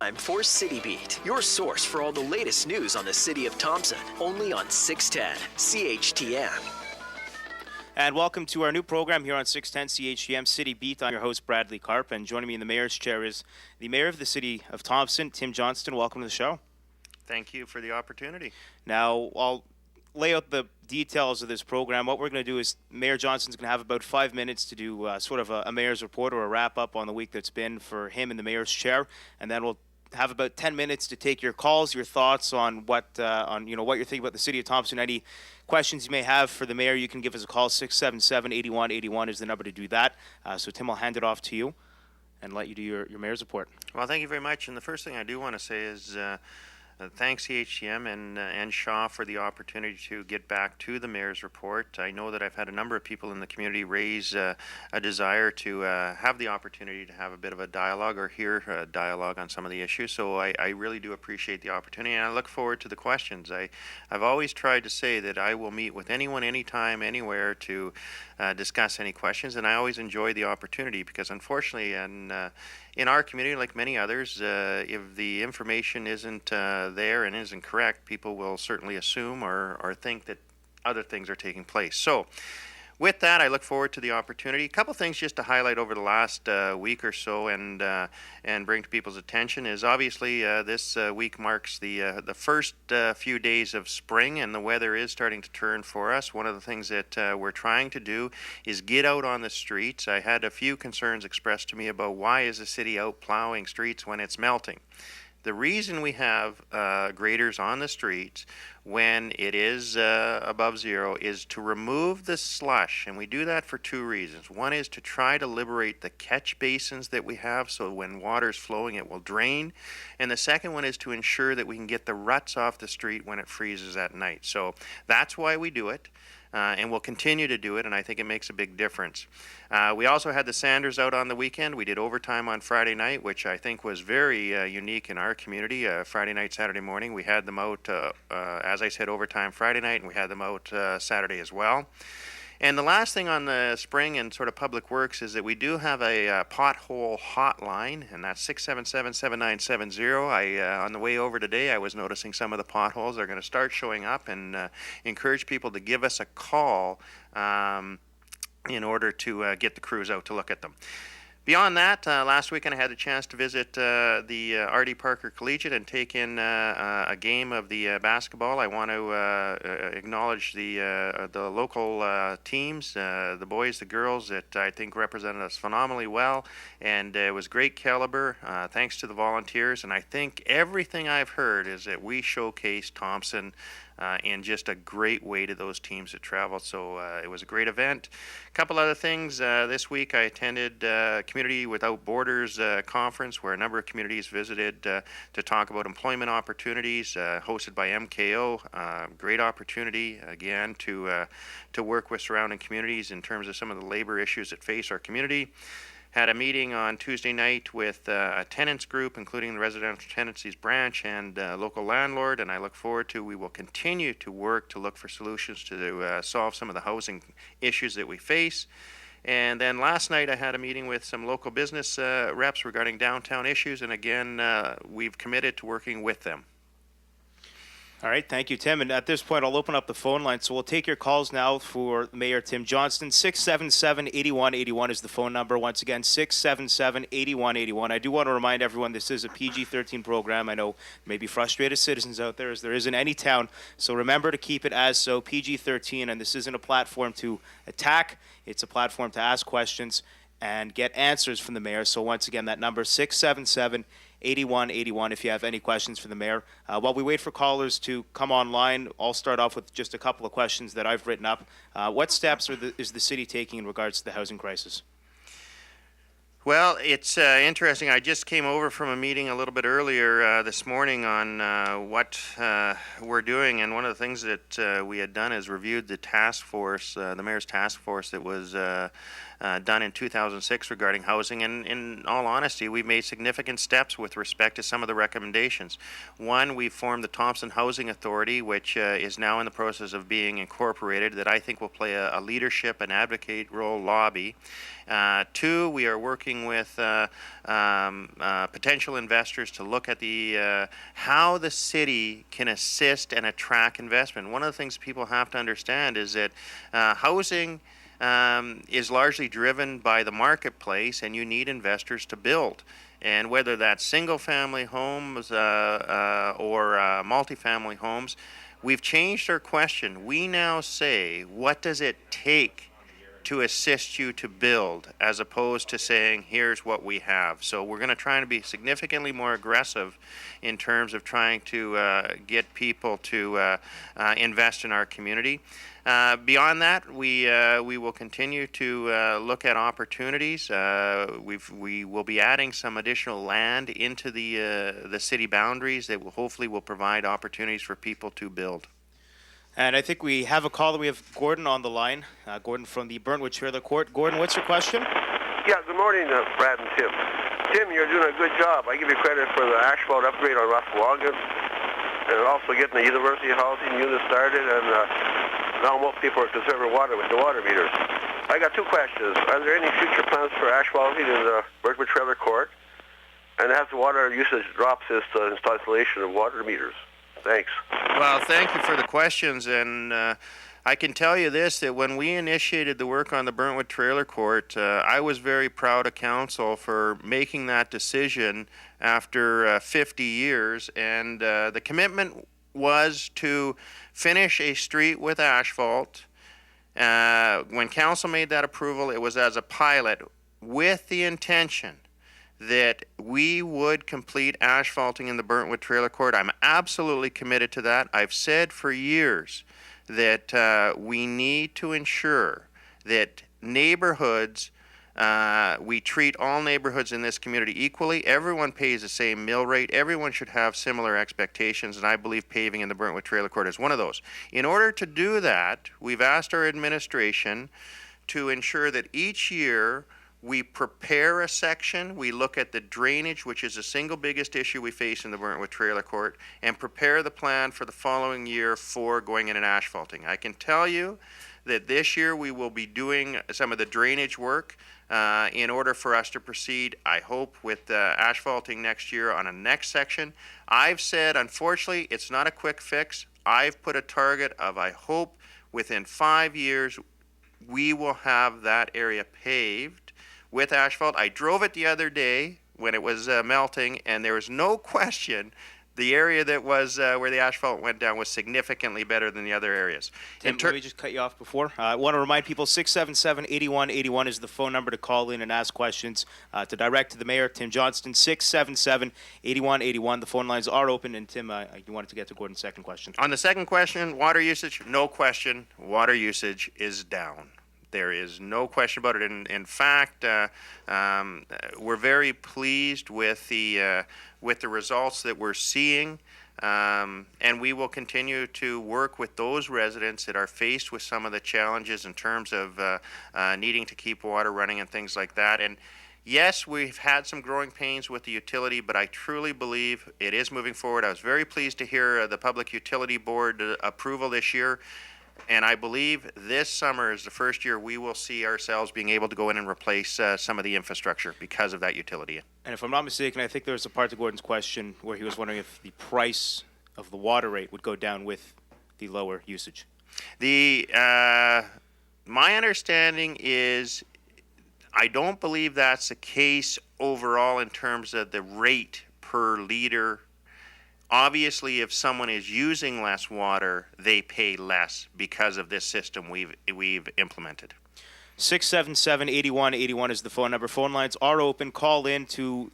Time for City Beat, your source for all the latest news on the city of Thompson, only on 610 CHTM. And welcome to our new program here on 610 CHTM City Beat. I'm your host, Bradley Karp, and joining me in the mayor's chair is the mayor of the city of Thompson, Tim Johnston. Welcome to the show. Thank you for the opportunity. Now, I'll lay out the details of this program. What we're going to do is Mayor Johnston's going to have about 5 minutes to do sort of a mayor's report or a wrap-up on the week that's been for him in the mayor's chair, and then we'll have about 10 minutes to take your calls, your thoughts on what what you're thinking about the city of Thompson. Any questions you may have for the mayor, you can give us a call. 677-8181 is the number to do that. So Tim, I'll hand it off to you and let you do your mayor's report. Well, thank you very much. And the first thing I do want to say is thanks CHTM and Shaw for the opportunity to get back to the mayor's report. I know that I've had a number of people in the community raise a desire to have the opportunity to have a bit of a dialogue or hear a dialogue on some of the issues. So I really do appreciate the opportunity, and I look forward to the questions. I've always tried to say that I will meet with anyone, anytime, anywhere to discuss any questions, and I always enjoy the opportunity because unfortunately in our community, like many others, if the information isn't there and isn't correct, people will certainly assume or think that other things are taking place. So with that, I look forward to the opportunity. A couple things just to highlight over the last week or so and bring to people's attention is obviously this week marks the first few days of spring, and the weather is starting to turn for us. One of the things that we're trying to do is get out on the streets. I had a few concerns expressed to me about why is the city out plowing streets when it's melting. The reason we have graders on the streets when it is above zero is to remove the slush, and we do that for two reasons. One is to try to liberate the catch basins that we have so when water is flowing it will drain, and the second one is to ensure that we can get the ruts off the street when it freezes at night. So that's why we do it. And we'll continue to do it, and I think it makes a big difference. We also had the Sanders out on the weekend. We did overtime on Friday night, which I think was very unique in our community. Friday night, Saturday morning, we had them out, as I said, overtime Friday night, and we had them out Saturday as well. And the last thing on the spring and sort of public works is that we do have a pothole hotline, and that's 677-7970. On the way over today, I was noticing some of the potholes are going to start showing up, and encourage people to give us a call in order to get the crews out to look at them. Beyond that, last weekend I had a chance to visit the R.D. Parker Collegiate and take in a game of the basketball. I want to acknowledge the local teams, the boys, the girls that I think represented us phenomenally well, and it was great caliber, thanks to the volunteers. And I think everything I've heard is that we showcased Thompson in just a great way to those teams that traveled. So it was a great event. A couple other things. This week I attended Community Without Borders conference where a number of communities visited to talk about employment opportunities, hosted by MKO. Great opportunity, again, to work with surrounding communities in terms of some of the labor issues that face our community. Had a meeting on Tuesday night with a tenants group, including the Residential Tenancies Branch and local landlord, and I look forward to, we will continue to work to look for solutions to solve some of the housing issues that we face. And then last night I had a meeting with some local business reps regarding downtown issues, and again, we've committed to working with them. All right, thank you, Tim. And at this point, I'll open up the phone line. So we'll take your calls now for Mayor Tim Johnston. 677-8181 is the phone number. Once again, 677-8181. I do want to remind everyone this is a PG-13 program. I know maybe frustrated citizens out there, as there is in any town. So remember to keep it as so, PG-13. And this isn't a platform to attack. It's a platform to ask questions and get answers from the mayor. So once again, that number, 677-8181 if you have any questions for the mayor. While we wait for callers to come online, I'll start off with just a couple of questions that I've written up. What steps is the city taking in regards to the housing crisis? Well, it's interesting. I just came over from a meeting a little bit earlier this morning on what we're doing, and one of the things that we had done is reviewed the task force, the mayor's task force that was done in 2006 regarding housing, and in all honesty, we've made significant steps with respect to some of the recommendations. One, we formed the Thompson Housing Authority, which is now in the process of being incorporated, that I think will play a leadership and advocate role lobby. Two, we are working working with potential investors to look at the how the city can assist and attract investment. One of the things people have to understand is that housing is largely driven by the marketplace, and you need investors to build. And whether that's single-family homes or multifamily homes, we've changed our question. We now say, what does it take to assist you to build, as opposed to saying, here's what we have. So we're going to try to be significantly more aggressive in terms of trying to get people to invest in our community. Beyond that, we will continue to look at opportunities. We will be adding some additional land into the city boundaries that will hopefully will provide opportunities for people to build. And I think we have a caller. We have Gordon on the line. Gordon from the Burntwood Trailer Court. Gordon, what's your question? Yeah, good morning, Brad and Tim. Tim, you're doing a good job. I give you credit for the asphalt upgrade on Roughwagon and also getting the university housing unit started, and now most people are conserving water with the water meters. I got two questions. Are there any future plans for asphalting in the Burntwood Trailer Court? And has the water usage dropped since the installation of water meters? Thanks. Well, thank you for the questions, and I can tell you this, that when we initiated the work on the Burntwood Trailer Court, I was very proud of council for making that decision after 50 years, and the commitment was to finish a street with asphalt. When council made that approval, it was as a pilot with the intention that we would complete asphalting in the Burntwood Trailer Court. I'm absolutely committed to that. I've said for years that we need to ensure that neighborhoods, we treat all neighborhoods in this community equally. Everyone pays the same mill rate. Everyone should have similar expectations, and I believe paving in the Burntwood Trailer Court is one of those. In order to do that, we've asked our administration to ensure that each year we prepare a section, we look at the drainage, which is the single biggest issue we face in the Burntwood Trailer Court, and prepare the plan for the following year for going in and asphalting. I can tell you that this year we will be doing some of the drainage work in order for us to proceed, I hope, with asphalting next year on a next section. I've said, unfortunately, it's not a quick fix. I've put a target of, I hope, within 5 years, we will have that area paved with asphalt. I drove it the other day when it was melting, and there was no question the area that was where the asphalt went down was significantly better than the other areas. Tim, let me just cut you off before. I want to remind people 677-8181 is the phone number to call in and ask questions to direct to the Mayor, Tim Johnston, 677-8181. The phone lines are open, and Tim, you wanted to get to Gordon's second question. On the second question, water usage, no question, water usage is down. There is no question about it. In fact, we're very pleased with the results that we're seeing, and we will continue to work with those residents that are faced with some of the challenges in terms of needing to keep water running and things like that. And yes, we've had some growing pains with the utility, but I truly believe it is moving forward. I was very pleased to hear the Public Utility Board approval this year. And I believe this summer is the first year we will see ourselves being able to go in and replace some of the infrastructure because of that utility. And if I'm not mistaken, I think there was a part to Gordon's question where he was wondering if the price of the water rate would go down with the lower usage. My understanding is I don't believe that's the case overall in terms of the rate per liter. Obviously, if someone is using less water, they pay less because of this system we've implemented. 677-8181 is the phone number. Phone lines are open. Call in to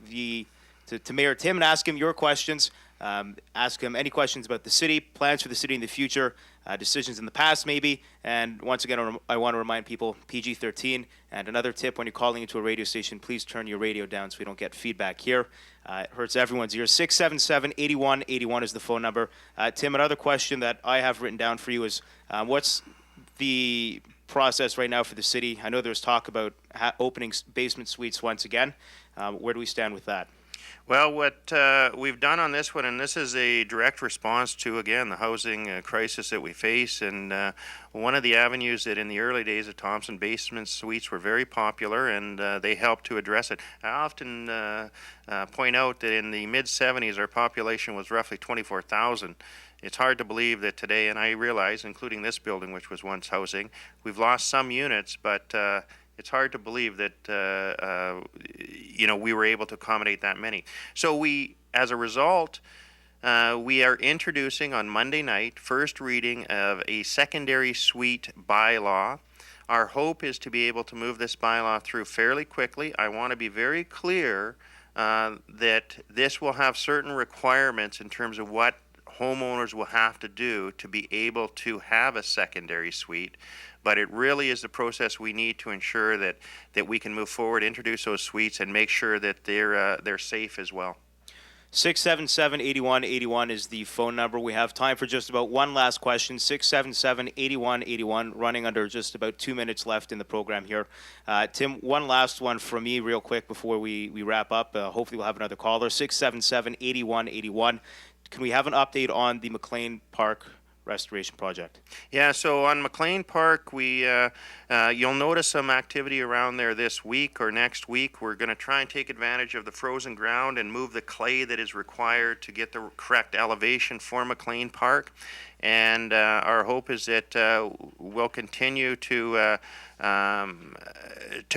Mayor Tim and ask him your questions. Ask him any questions about the city, plans for the city in the future, decisions in the past maybe. And once again, I want to remind people, PG-13. And another tip, when you're calling into a radio station, please turn your radio down so we don't get feedback here. It hurts everyone's ears. 677-8181 is the phone number. Tim, another question that I have written down for you is, what's the process right now for the city? I know there's talk about opening basement suites once again. Where do we stand with that? Well, what we've done on this one, and this is a direct response to, again, the housing crisis that we face, and one of the avenues that in the early days of Thompson, basement suites were very popular, and they helped to address it. I often point out that in the mid-'70s, our population was roughly 24,000. It's hard to believe that today, and I realize, including this building, which was once housing, we've lost some units, but it's hard to believe that we were able to accommodate that many. So we, as a result, we are introducing on Monday night first reading of a secondary suite bylaw. Our hope is to be able to move this bylaw through fairly quickly. I want to be very clear that this will have certain requirements in terms of what homeowners will have to do to be able to have a secondary suite. But it really is the process we need to ensure that we can move forward, introduce those suites, and make sure that they're safe as well. 677-8181 is the phone number. We have time for just about one last question. 677-8181, running under just about 2 minutes left in the program here. Tim, one last one from me real quick before we wrap up. Hopefully we'll have another caller. 677-8181. Can we have an update on the McLean Park restoration project? Yeah, so on McLean Park, you'll notice some activity around there this week or next week. We're going to try and take advantage of the frozen ground and move the clay that is required to get the correct elevation for McLean Park. And our hope is that we'll continue to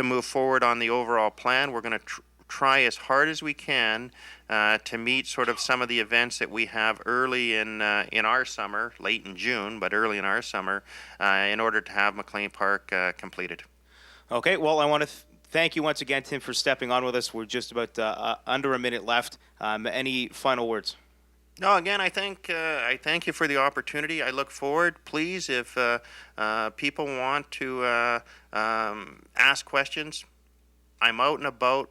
move forward on the overall plan. We're going to try as hard as we can to meet sort of some of the events that we have early in our summer, late in June, but early in our summer, in order to have McLean Park completed. Okay, well, I want to thank you once again, Tim, for stepping on with us. We're just about under a minute left. Any final words? No, again, I thank you for the opportunity. I look forward. Please, if people want to ask questions, I'm out and about.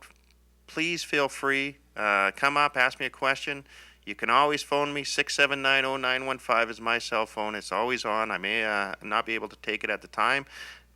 Please feel free. Come up, ask me a question. You can always phone me. 6790915 is my cell phone. It's always on. I may not be able to take it at the time,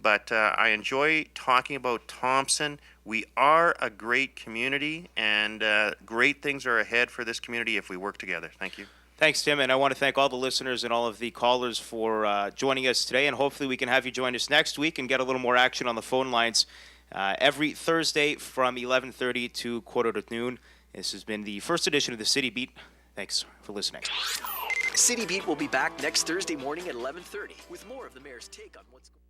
but I enjoy talking about Thompson. We are a great community, and great things are ahead for this community if we work together. Thank you. Thanks, Tim, and I want to thank all the listeners and all of the callers for joining us today, and hopefully we can have you join us next week and get a little more action on the phone lines every Thursday from 11:30 to quarter to noon. This has been the first edition of the City Beat. Thanks for listening. City Beat will be back next Thursday morning at 11:30 with more of the mayor's take on what's going on.